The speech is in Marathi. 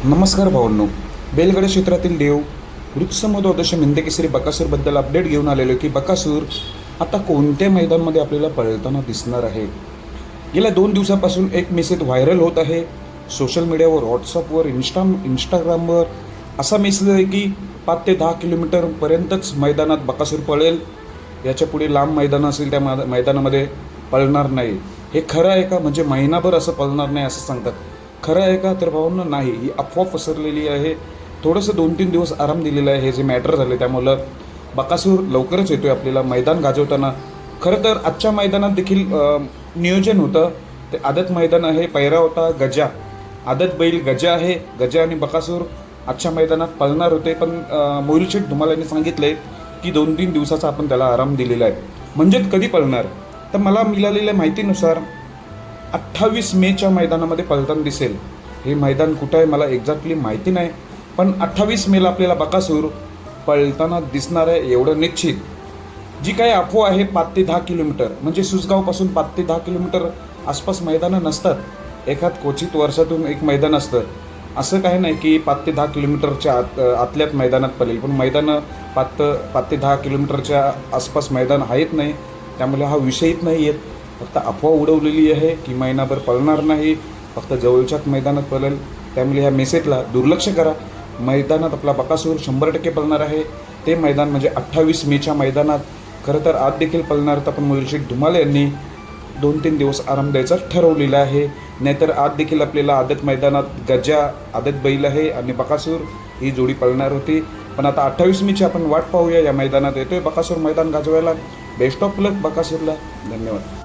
नमस्कार भावांनो, बेलगडा क्षेत्रातील देव वृत्समोदोदश मिंदकेसरी बकासूरबद्दल अपडेट घेऊन आलेलो की बकासूर आता कोणत्या मैदानामध्ये आपल्याला पळताना दिसणार आहे. गेल्या 2 दिवसापासून एक मेसेज व्हायरल होत आहे सोशल मीडियावर, व्हॉट्सअपवर, इंस्टाग्रामवर. असा मेसेज आहे की 5 ते 10 किलोमीटरपर्यंतच मैदानात बकासूर पळेल, याच्या पुढे लांब मैदान असेल त्या मैदानामध्ये पळणार नाही. हे खरं आहे का? म्हणजे महिनाभर असं पळणार नाही असं सांगतात. खरं आहे का? तर भावांनो नाही, ही अफवा पसरलेली आहे. थोडंसं 2-3 दिवस आराम दिलेला आहे. हे जे मॅटर झाले त्यामुळं बकासूर लवकरच येतोय आपल्याला मैदान गाजवताना. खरं तर आजच्या मैदानात देखील नियोजन होतं. ते आदत मैदान आहे, पैरा होता गजा, आदत बैल गजा आहे. गजा आणि बकासूर आजच्या मैदानात पळणार होते, पण मोहिल शेठ धुमाल यांनी सांगितले की 2-3 दिवसाचा आपण त्याला आराम दिलेला आहे. म्हणजेच कधी पळणार? तर मला मिळालेल्या माहितीनुसार 28 मेच्या मैदानामध्ये पळताना दिसेल. हे मैदान कुठं आहे मला एक्झॅक्टली माहिती नाही, पण 28 मेला आपल्याला बकासूर पळताना दिसणार आहे एवढं निश्चित. जी काही अफवा आहे 5 ते 10 किलोमीटर, म्हणजे सुसगावपासून 5 ते 10 किलोमीटर आसपास मैदानं नसतात. एखाद क्वचित वर्षातून एक मैदान असतं. असं काही नाही की 5 ते 10 किलोमीटरच्या आतल्यात मैदानात पळेल, पण मैदानं 5 ते 10 किलोमीटरच्या आसपास मैदान आहेत नाही. त्यामुळे हा विषयच नाही येत. फक्त अफवा उडवलेली आहे की महिनाभर पळणार नाही, फक्त जवळच्याच मैदानात पळेल. त्यामुळे ह्या मेसेजला दुर्लक्ष करा. मैदानात आपला बकासूर 100% पळणार आहे. ते मैदान म्हणजे 28 मेच्या मैदानात. खरं तर आज देखील पळणार तर पण मोहिल शेठ धुमाल यांनी 2-3 दिवस आराम द्यायचा ठरवलेला आहे. नाहीतर आज देखील आपल्याला आदत मैदानात गजा, आदत बैल आहे आणि बकासूर ही जोडी पळणार होती. पण आता 28 मेची आपण वाट पाहूया. या मैदानात येतोय बकासूर मैदान गाजवायला. बेस्ट ऑफ लक बकासूरला. धन्यवाद.